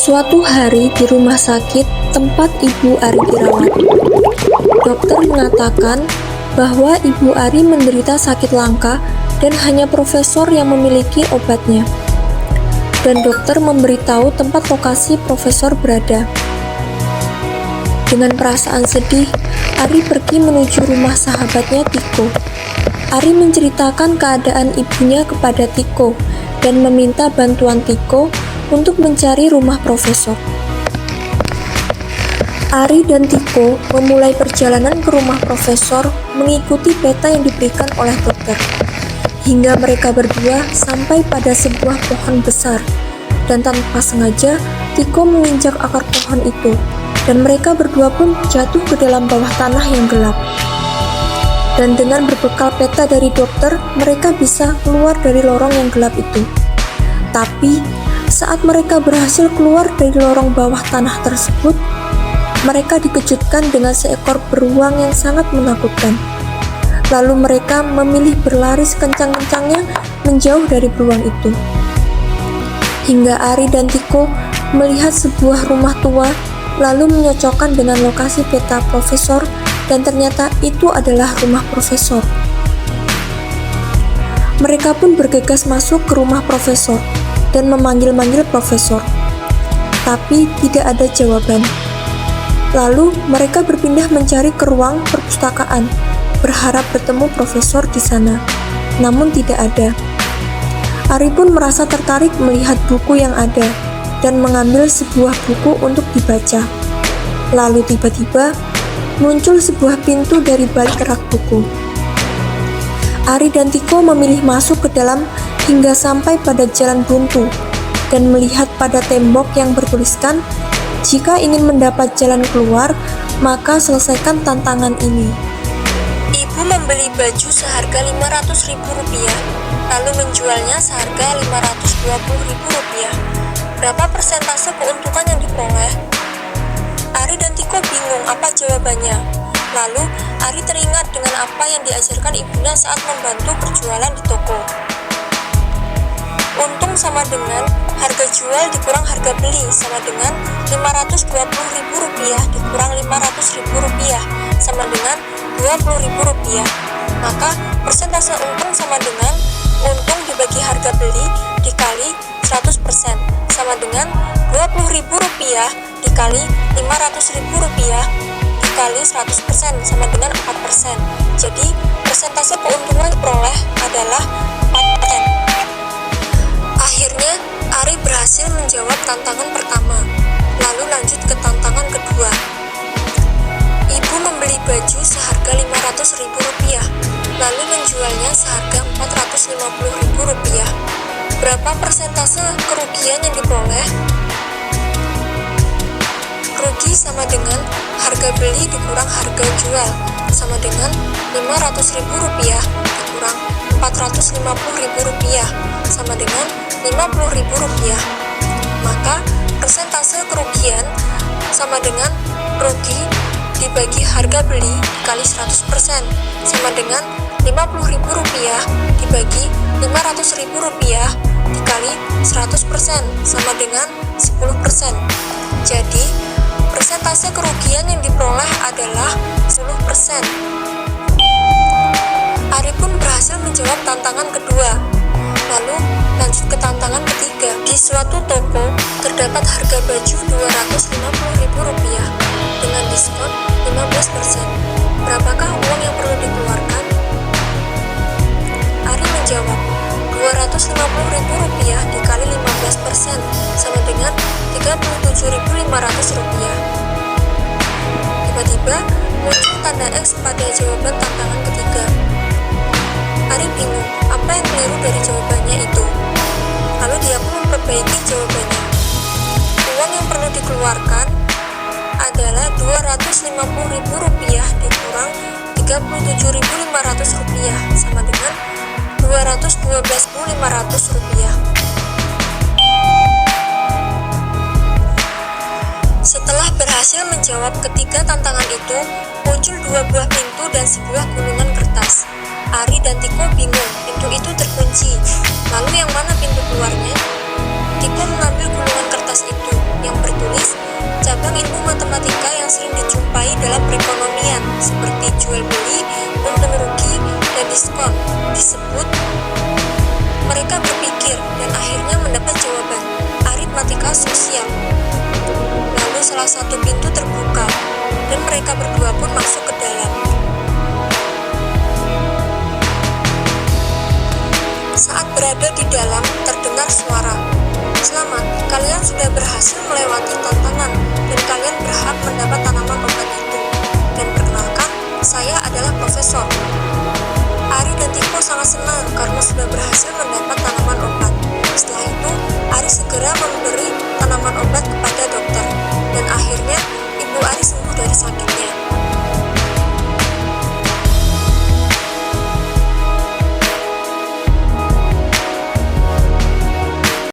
Suatu hari di rumah sakit tempat Ibu Ari dirawat, dokter mengatakan bahwa Ibu Ari menderita sakit langka dan hanya profesor yang memiliki obatnya. Dan dokter memberitahu tempat lokasi profesor berada. Dengan perasaan sedih, Ari pergi menuju rumah sahabatnya Tiko. Ari menceritakan keadaan ibunya kepada Tiko dan meminta bantuan Tiko untuk mencari rumah profesor. Ari dan Tiko memulai perjalanan ke rumah profesor mengikuti peta yang diberikan oleh dokter, hingga mereka berdua sampai pada sebuah pohon besar, dan tanpa sengaja Tiko menginjak akar pohon itu, dan mereka berdua pun jatuh ke dalam bawah tanah yang gelap. Dan dengan berbekal peta dari dokter, mereka bisa keluar dari lorong yang gelap itu. Tapi saat mereka berhasil keluar dari lorong bawah tanah tersebut, mereka dikejutkan dengan seekor beruang yang sangat menakutkan. Lalu mereka memilih berlari sekencang-kencangnya menjauh dari beruang itu. Hingga Ari dan Tiko melihat sebuah rumah tua, lalu menyocokkan dengan lokasi peta profesor, dan ternyata itu adalah rumah profesor. Mereka pun bergegas masuk ke rumah profesor dan memanggil-manggil profesor, tapi tidak ada jawaban. Lalu mereka berpindah mencari ke ruang perpustakaan, berharap bertemu profesor di sana, namun tidak ada. Ari pun merasa tertarik melihat buku yang ada dan mengambil sebuah buku untuk dibaca. Lalu tiba-tiba muncul sebuah pintu dari balik rak buku. Ari dan Tiko memilih masuk ke dalam hingga sampai pada jalan buntu dan melihat pada tembok yang bertuliskan, "Jika ingin mendapat jalan keluar, maka selesaikan tantangan ini." Ibu membeli baju seharga Rp500.000, lalu menjualnya seharga Rp520.000. Berapa persentase keuntungan yang diperoleh? Ari dan Tiko bingung apa jawabannya. Lalu Ari teringat dengan apa yang diajarkan ibunya saat membantu berjualan di toko. Untung sama dengan harga jual dikurang harga beli, sama dengan Rp520.000 dikurang Rp500.000 sama dengan Rp20.000. Maka persentase untung sama dengan untung dibagi harga beli dikali 100% sama dengan Rp20.000 dikali Rp500.000 dikali 100% sama dengan 4%. Jadi persentase keuntungan diperoleh adalah 4%. Akhirnya Ari berhasil menjawab tantangan pertama, lalu lanjut ke tantangan kedua. Ibu membeli baju seharga Rp500.000, lalu menjualnya seharga Rp450.000. Berapa persentase kerugian yang diperoleh? Rugi sama dengan harga beli dikurang harga jual, sama dengan Rp500.000 dikurang Rp450.000 sama dengan Rp50.000. Maka persentase kerugian sama dengan rugi dibagi harga beli dikali 100% sama dengan Rp50.000 dibagi Rp500.000 dikali 100% sama dengan 10%. Jadi persentase kerugian yang diperoleh adalah 10%. Ari pun berhasil menjawab tantangan kedua. Lalu lanjut ke tantangan ketiga. Di suatu toko terdapat harga baju Rp250.000 dengan diskon 15%. Berapakah uang yang perlu dikeluarkan? Ari menjawab, Rp250.000 dikali 15% sama dengan Rp37.500. Tiba-tiba muncul tanda X pada jawaban tantangan ketiga. Ari bingung apa yang keliru dari jawabannya itu. Lalu dia pun memperbaiki jawabannya. Uang yang perlu dikeluarkan adalah Rp250.000 dikurang Rp37.500 sama dengan Rp212.500. Setelah berhasil menjawab ketiga tantangan itu, muncul dua buah pintu dan sebuah gulungan kertas. Ari dan Tiko bingung, pintu itu terkunci. Lalu yang mana pintu keluarnya? Tiko mengambil gulungan kertas itu, yang cabang ilmu matematika yang sering dijumpai dalam perekonomian seperti jual beli, untung rugi, dan diskon disebut. Mereka berpikir dan akhirnya mendapat jawaban, aritmatika sosial. Lalu salah satu pintu terbuka dan mereka berdua pun masuk ke dalam. Saat berada di dalam, terdengar suara, "Selamat, kalian sudah berhasil melewati tantangan dan kalian berhak mendapat tanaman obat itu. Dan perkenalkan, saya adalah Profesor." Ari dan Tiko sangat senang karena sudah berhasil mendapat tanaman obat. Setelah itu, Ari segera memberi tanaman obat kepada dokter, dan akhirnya ibu Ari sembuh dari sakitnya.